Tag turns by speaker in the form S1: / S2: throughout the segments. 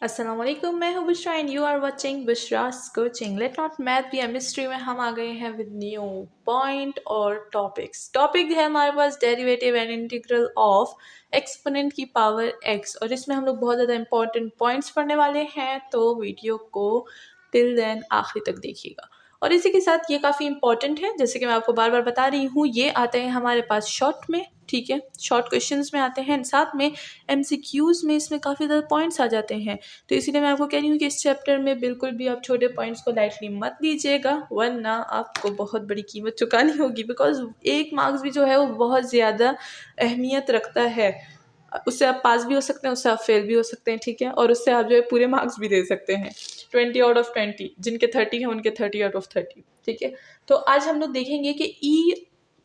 S1: अस्सलाम वालेकुम, मैं हूँ Bushra and you are watching Bushra's coaching. Let not math be chemistry में हम आ गए हैं विद न्यू पॉइंट और टॉपिक है हमारे पास derivative and integral of exponent की पावर एक्स, और इसमें हम लोग बहुत ज़्यादा इंपॉर्टेंट पॉइंट्स पढ़ने वाले हैं, तो वीडियो को टिल देन आखिरी तक देखिएगा। और इसी के साथ ये काफ़ी इंपॉर्टेंट है, जैसे कि मैं आपको बार बार बता रही हूँ, ये आते हैं हमारे पास शॉर्ट में, ठीक है, शॉर्ट क्वेश्चंस में आते हैं, साथ में एमसीक्यूज में इसमें काफ़ी ज़्यादा पॉइंट्स आ जाते हैं। तो इसीलिए मैं आपको कह रही हूँ कि इस चैप्टर में बिल्कुल भी आप छोटे पॉइंट्स को लाइटली मत लीजिएगा, वरना आपको बहुत बड़ी कीमत चुकानी होगी। बिकॉज एक मार्क्स भी जो है वो बहुत ज़्यादा अहमियत रखता है। उससे आप पास भी हो सकते हैं, उससे आप फेल भी हो सकते हैं, ठीक है, और उससे आप जो है पूरे मार्क्स भी दे सकते हैं। 20 आउट ऑफ 20, जिनके 30 हैं उनके 30 आउट ऑफ 30, ठीक है। तो आज हम लोग देखेंगे कि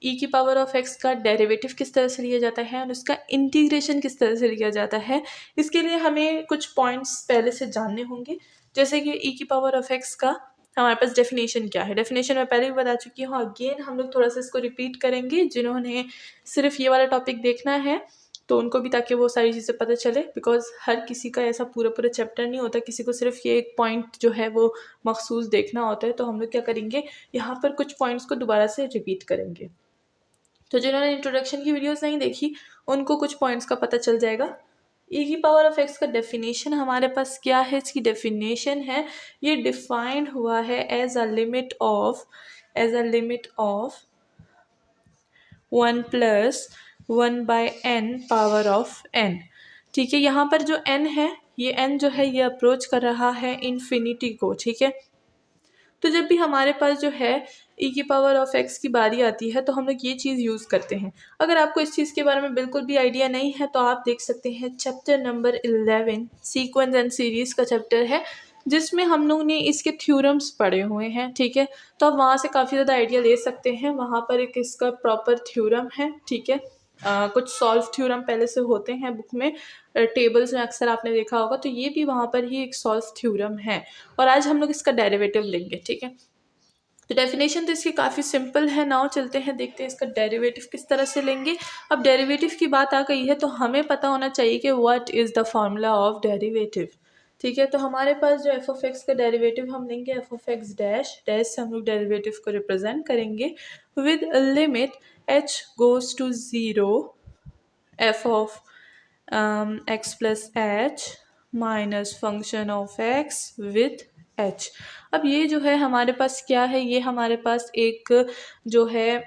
S1: ई की पावर ऑफ एक्स का डेरिवेटिव किस तरह से लिया जाता है और उसका इंटीग्रेशन किस तरह से लिया जाता है। इसके लिए हमें कुछ पॉइंट्स पहले से जानने होंगे, जैसे कि ई की पावर ऑफ एक्स का हमारे पास डेफिनेशन क्या है। डेफिनेशन मैं पहले भी बता चुकी हूँ, अगेन हम लोग थोड़ा सा इसको रिपीट करेंगे। जिन्होंने सिर्फ ये वाला टॉपिक देखना है तो उनको भी, ताकि वो सारी चीज़ें पता चले, बिकॉज हर किसी का ऐसा पूरा पूरा चैप्टर नहीं होता, किसी को सिर्फ ये एक पॉइंट जो है वो मखसूस देखना होता है। तो हम लोग क्या करेंगे, यहाँ पर कुछ पॉइंट्स को दोबारा से रिपीट करेंगे। तो जिन्होंने इंट्रोडक्शन की वीडियोस नहीं देखी उनको कुछ पॉइंट्स का पता चल जाएगा। ई की पावर ऑफ एक्स का डेफिनेशन हमारे पास क्या है, इसकी डेफिनेशन है, ये डिफाइंड हुआ है as a limit of 1 plus 1 by n power of n, ठीक है। यहाँ पर जो n है, ये n जो है ये अप्रोच कर रहा है इन्फिनिटी को, ठीक है। तो जब भी हमारे पास जो है ई की पावर ऑफ एक्स की बारी आती है तो हम लोग ये चीज़ यूज़ करते हैं। अगर आपको इस चीज़ के बारे में बिल्कुल भी आइडिया नहीं है तो आप देख सकते हैं chapter number 11 sequence and series का चैप्टर है, जिसमें हम लोग ने इसके थ्योरम्स पढ़े हुए हैं, ठीक है। तो आप वहाँ से काफ़ी ज़्यादा आइडिया ले सकते हैं। वहाँ पर एक इसका प्रॉपर थ्योरम है, ठीक है। कुछ सॉल्व थ्योरम पहले से होते हैं बुक में, टेबल्स में अक्सर आपने देखा होगा, तो ये भी वहाँ पर ही एक सॉल्व थ्योरम है। और आज हम लोग इसका डेरिवेटिव लेंगे, ठीक है। तो डेफिनेशन तो इसकी काफ़ी सिंपल है। नाउ चलते हैं, देखते हैं इसका डेरिवेटिव किस तरह से लेंगे। अब डेरिवेटिव की बात आ गई है तो हमें पता होना चाहिए कि what is the formula of derivative, ठीक है। तो हमारे पास जो एफ ऑफ एक्स का डेरिवेटिव हम लेंगे f of x dash dash से हम लोग डेरिवेटिव को रिप्रेजेंट करेंगे with limit h goes to zero f of x plus h minus function of x with h. अब ये जो है हमारे पास क्या है, ये हमारे पास एक जो है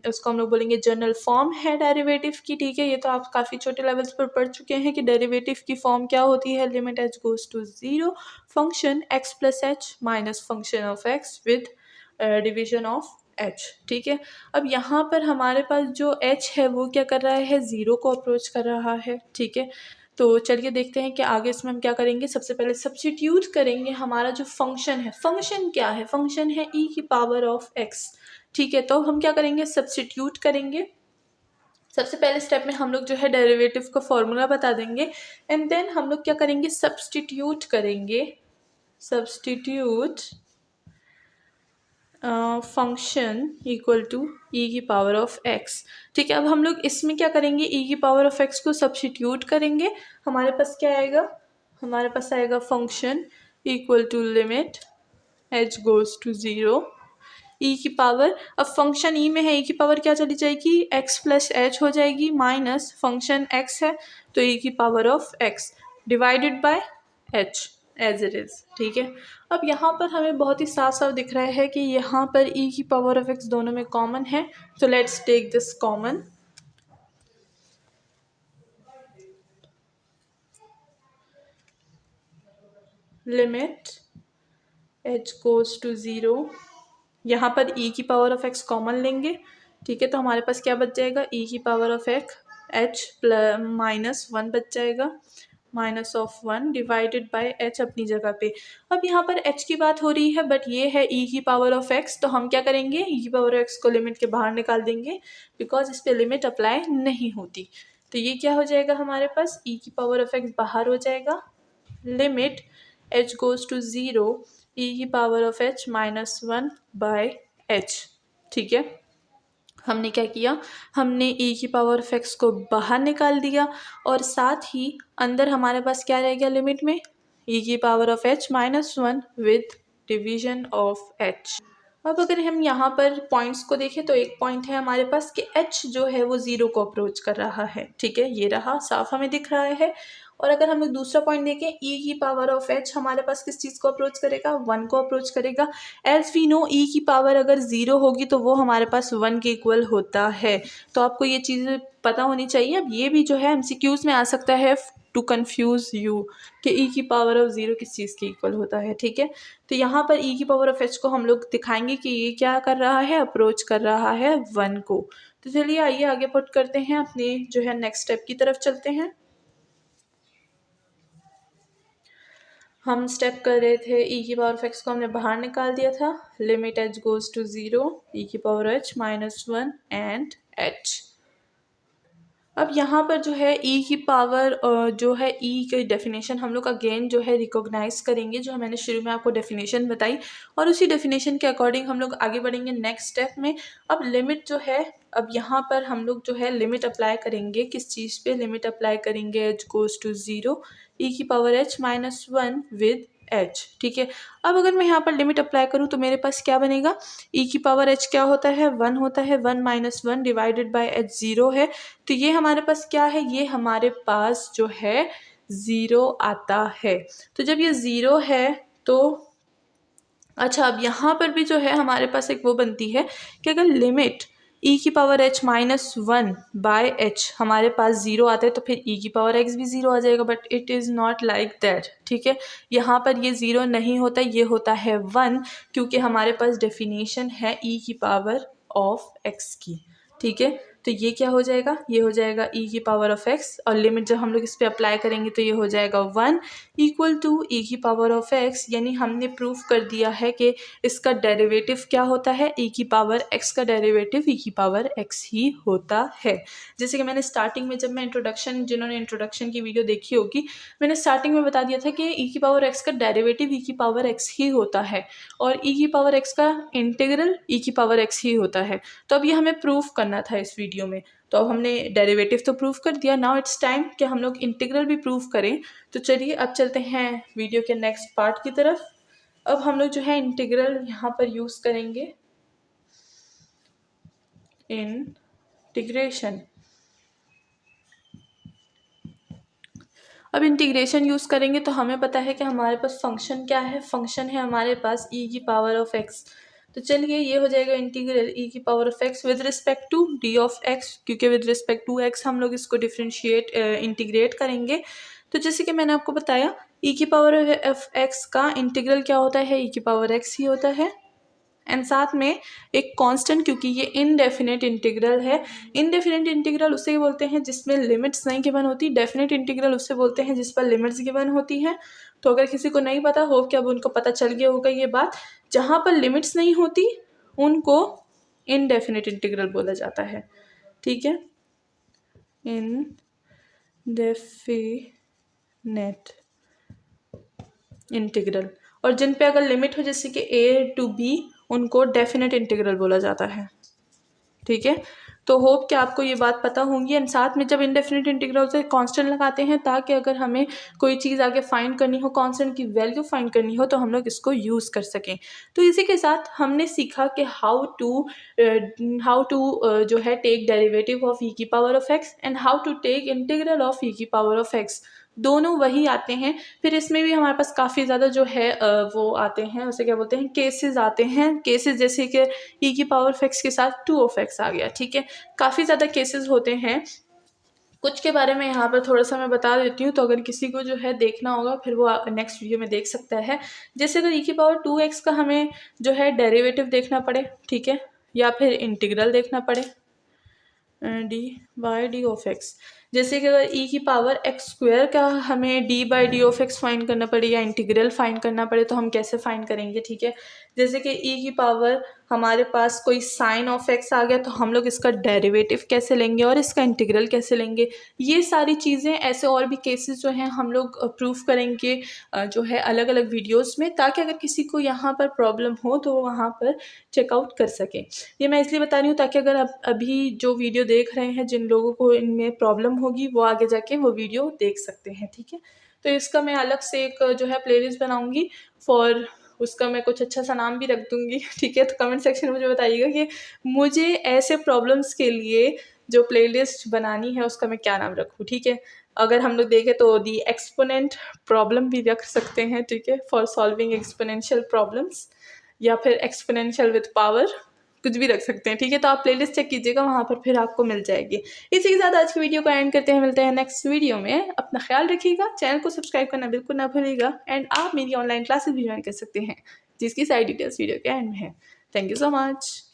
S1: उसको हम लोग बोलेंगे जनरल फॉर्म है डेरिवेटिव की, ठीक है। ये तो आप काफ़ी छोटे लेवल्स पर पढ़ चुके हैं कि डेरिवेटिव की फॉर्म क्या होती है, limit h goes to zero function x plus h minus function of x with division of h, ठीक है। अब यहाँ पर हमारे पास जो एच है वो क्या कर रहा है, ज़ीरो को अप्रोच कर रहा है, ठीक है। तो चलिए देखते हैं कि आगे इसमें हम क्या करेंगे। सबसे पहले सब्स्टिट्यूट करेंगे हमारा जो फंक्शन है। फंक्शन क्या है, फंक्शन है ई की पावर ऑफ एक्स, ठीक है। तो हम क्या करेंगे, सब्स्टिट्यूट करेंगे। सबसे पहले स्टेप में हम लोग जो है डेरिवेटिव का फॉर्मूला बता देंगे, एंड देन हम लोग क्या करेंगे, सब्स्टिट्यूट करेंगे, सब्स्टिट्यूट फंक्शन इक्वल टू ई की पावर ऑफ एक्स, ठीक है। अब हम लोग इसमें क्या करेंगे, ई की पावर ऑफ एक्स को सब्स्टिट्यूट करेंगे। हमारे पास क्या आएगा, हमारे पास आएगा function equal to limit h goes to zero e की पावर। अब फंक्शन ई में है, ई की पावर क्या चली जाएगी, एक्स प्लस एच हो जाएगी, माइनस फंक्शन एक्स है तो ई की power of x divided by h as it is, ठीक है। अब यहाँ पर हमें बहुत ही साफ साफ दिख रहा है कि यहाँ पर ई की पावर ऑफ एक्स दोनों में कॉमन है, तो let's take this common. Limit h goes to zero, यहाँ पर ई की पावर ऑफ एक्स कॉमन लेंगे, ठीक है। तो हमारे पास क्या बच जाएगा, ई की power of x H plus minus one बच जाएगा, minus of one divided by H अपनी जगह पे। अब यहाँ पर एच की बात हो रही है, बट ये है ई की पावर ऑफ एक्स, तो हम क्या करेंगे, ई की पावर ऑफ एक्स को लिमिट के बाहर निकाल देंगे, बिकॉज इस पर लिमिट अप्लाई नहीं होती। तो ये क्या हो जाएगा, हमारे पास ई की पावर ऑफ एक्स बाहर हो जाएगा, limit h goes to zero e की power of h minus one by h, ठीक है। हमने क्या किया, हमने ई की पावर ऑफ एक्स को बाहर निकाल दिया, और साथ ही अंदर हमारे पास क्या रह गया लिमिट में, e की power of h -1 with division of h। अब अगर हम यहाँ पर पॉइंट्स को देखें तो एक पॉइंट है हमारे पास कि h जो है वो 0 को अप्रोच कर रहा है, ठीक है, ये रहा साफ हमें दिख रहा है। और अगर हम लोग दूसरा पॉइंट देखें e की पावर ऑफ h हमारे पास किस चीज़ को अप्रोच करेगा, 1 को अप्रोच करेगा। एज वी नो e की पावर अगर 0 होगी तो वो हमारे पास 1 के इक्वल होता है। तो आपको ये चीज़ पता होनी चाहिए। अब ये भी जो है MCQs में आ सकता है टू कन्फ्यूज़ यू कि e की पावर ऑफ 0 किस चीज़ के इक्वल होता है, ठीक है। तो यहाँ पर e की पावर ऑफ h को हम लोग दिखाएंगे कि ये क्या कर रहा है, अप्रोच कर रहा है 1 को। तो चलिए आइए आगे पुट करते हैं, अपने जो है नेक्स्ट स्टेप की तरफ चलते हैं। हम स्टेप कर रहे थे e की पावर ऑफ x को हमने बाहर निकाल दिया था, limit h goes to 0 e की पावर h -1 एंड h। अब यहाँ पर जो है e की पावर जो है e की डेफिनेशन हम लोग अगेन जो है रिकॉग्नाइज करेंगे, जो मैंने शुरू में आपको डेफिनेशन बताई, और उसी डेफिनेशन के अकॉर्डिंग हम लोग आगे बढ़ेंगे नेक्स्ट स्टेप में। अब लिमिट जो है, अब यहाँ पर हम लोग जो है लिमिट अप्लाई करेंगे, किस चीज़ पे लिमिट अप्लाई करेंगे, h गोज़ टू 0 e की पावर h -1 विद h, ठीक है। अब अगर मैं यहाँ पर लिमिट अप्लाई करूँ तो मेरे पास क्या बनेगा, e की पावर h क्या होता है, 1 होता है, 1 - 1 डिवाइडेड बाय h 0 है। तो ये हमारे पास क्या है, ये हमारे पास जो है 0 आता है। तो जब ये 0 है तो अच्छा, अब यहाँ पर भी जो है हमारे पास एक वो बनती है कि अगर लिमिट e की पावर h -1 बाय h हमारे पास 0 आता है तो फिर e की पावर x भी 0 आ जाएगा, but it is not like that, ठीक है। यहाँ पर ये 0 नहीं होता, ये होता है 1, क्योंकि हमारे पास डेफिनेशन है e की पावर ऑफ x की, ठीक है। तो ये क्या हो जाएगा, ये हो जाएगा e की पावर ऑफ x, और लिमिट जब हम लोग इस पर अप्लाई करेंगे तो ये हो जाएगा 1 इक्वल टू e की पावर ऑफ x, यानी हमने प्रूफ कर दिया है कि इसका डेरिवेटिव क्या होता है, e की पावर x का डेरिवेटिव e की पावर x ही होता है। जैसे कि मैंने स्टार्टिंग में, जब मैं इंट्रोडक्शन, जिन्होंने इंट्रोडक्शन की वीडियो देखी होगी, मैंने स्टार्टिंग में बता दिया था कि e की पावर x का डेरिवेटिव e की पावर x ही होता है, और e की पावर x का इंटीग्रल e की पावर x ही होता है। तो अब ये हमें प्रूफ करना था इस वीडियो में, तो अब हमने डेरिवेटिव तो प्रूफ कर दिया, नाउ इट्स टाइम कि हम लोग इंटीग्रल भी प्रूफ करें। तो चलिए अब चलते हैं वीडियो के नेक्स्ट पार्ट की तरफ। अब हम लोग जो है इंटीग्रल यहाँ पर यूज़ करेंगे, इंटीग्रेशन। अब इंटीग्रेशन यूज़ करेंगे तो हमें पता है कि हमारे पास फंक्शन क्या है, फंक्शन है हमारे पास e की पावर ऑफ x। तो चलिए ये हो जाएगा इंटीग्रल e की power of x with respect to d of x, क्योंकि विद रिस्पेक्ट टू x हम लोग इसको डिफ्रेंशिएट इंटीग्रेट करेंगे। तो जैसे कि मैंने आपको बताया e की पावर ऑफ x का इंटीग्रल क्या होता है, e की पावर x ही होता है, एंड साथ में एक कांस्टेंट, क्योंकि ये इनडेफिनेट इंटीग्रल है। इनडेफिनेट इंटीग्रल उसे बोलते हैं जिसमें लिमिट्स नहीं गिवन होती, डेफिनेट इंटीग्रल उसे बोलते हैं जिस पर लिमिट्स गिवन होती हैं। तो अगर किसी को नहीं पता हो, कि अब उनको पता चल गया होगा ये बात, जहाँ पर लिमिट्स नहीं होती उनको इनडेफिनेट इंटीग्रल बोला जाता है, ठीक है, इनडेफिनेट इंटीग्रल। और जिन पे अगर लिमिट हो जैसे कि a टू b, उनको डेफिनेट इंटीग्रल बोला जाता है, ठीक है। तो होप कि आपको ये बात पता होंगी। एंड साथ में जब इनडेफिनेट इंटीग्रल से कांस्टेंट लगाते हैं, ताकि अगर हमें कोई चीज़ आगे फाइंड करनी हो, कांस्टेंट की वैल्यू फाइंड करनी हो, तो हम लोग इसको यूज़ कर सकें। तो इसी के साथ हमने सीखा कि हाउ टू जो है टेक डेरिवेटिव ऑफ e की power of x and how to take integral of e की पावर ऑफ x, दोनों वही आते हैं। फिर इसमें भी हमारे पास काफ़ी ज़्यादा जो है वो आते हैं, उसे क्या बोलते हैं, केसेस आते हैं। केसेस जैसे कि e की पावर ऑफ x के साथ 2 ऑफ x आ गया, ठीक है, काफ़ी ज़्यादा केसेस होते हैं। कुछ के बारे में यहाँ पर थोड़ा सा मैं बता देती हूँ, तो अगर किसी को जो है देखना होगा फिर वो नेक्स्ट वीडियो में देख सकता है। जैसे अगर e की पावर 2x का हमें जो है डेरिवेटिव देखना पड़े, ठीक है, या फिर इंटीग्रल देखना पड़े dy ऑफ x, जैसे कि अगर e की पावर x स्क्वायर का हमें dy ऑफ x फाइंड करना पड़े या इंटीग्रल फाइंड करना पड़े, तो हम कैसे फाइंड करेंगे, ठीक है। जैसे कि e की पावर हमारे पास कोई साइन ऑफ x आ गया, तो हम लोग इसका डेरिवेटिव कैसे लेंगे और इसका इंटीग्रल कैसे लेंगे, ये सारी चीज़ें, ऐसे और भी केसेस जो हैं हम लोग प्रूफ करेंगे जो है अलग अलग वीडियोस में, ताकि अगर किसी को यहाँ पर प्रॉब्लम हो तो वहाँ पर चेकआउट कर सकें। ये मैं इसलिए बता रही हूँ ताकि अगर आप अभी जो वीडियो देख रहे हैं, जिन लोगों को इनमें प्रॉब्लम होगी वो आगे जाके वो वीडियो देख सकते हैं, ठीक है। तो इसका मैं अलग से एक जो है प्लेलिस्ट बनाऊँगी फॉर, उसका मैं कुछ अच्छा सा नाम भी रख दूँगी, ठीक है। तो कमेंट सेक्शन में मुझे बताइएगा कि मुझे ऐसे प्रॉब्लम्स के लिए जो प्लेलिस्ट बनानी है उसका मैं क्या नाम रखूँ, ठीक है। अगर हम लोग देखें तो दी एक्सपोनेंट प्रॉब्लम भी रख सकते हैं, ठीक है, फॉर सॉल्विंग एक्सपोनेंशियल प्रॉब्लम्स, या फिर एक्सपोनेंशियल विद पावर, कुछ भी रख सकते हैं, ठीक है। तो आप प्लेलिस्ट चेक कीजिएगा, वहाँ पर फिर आपको मिल जाएगी। इसी के साथ आज की वीडियो को एंड करते हैं, मिलते हैं नेक्स्ट वीडियो में। अपना ख्याल रखिएगा, चैनल को सब्सक्राइब करना बिल्कुल ना भूलिएगा, एंड आप मेरी ऑनलाइन क्लासेस भी ज्वाइन कर सकते हैं जिसकी सारी डिटेल्स वीडियो के एंड में है। Thank you so much.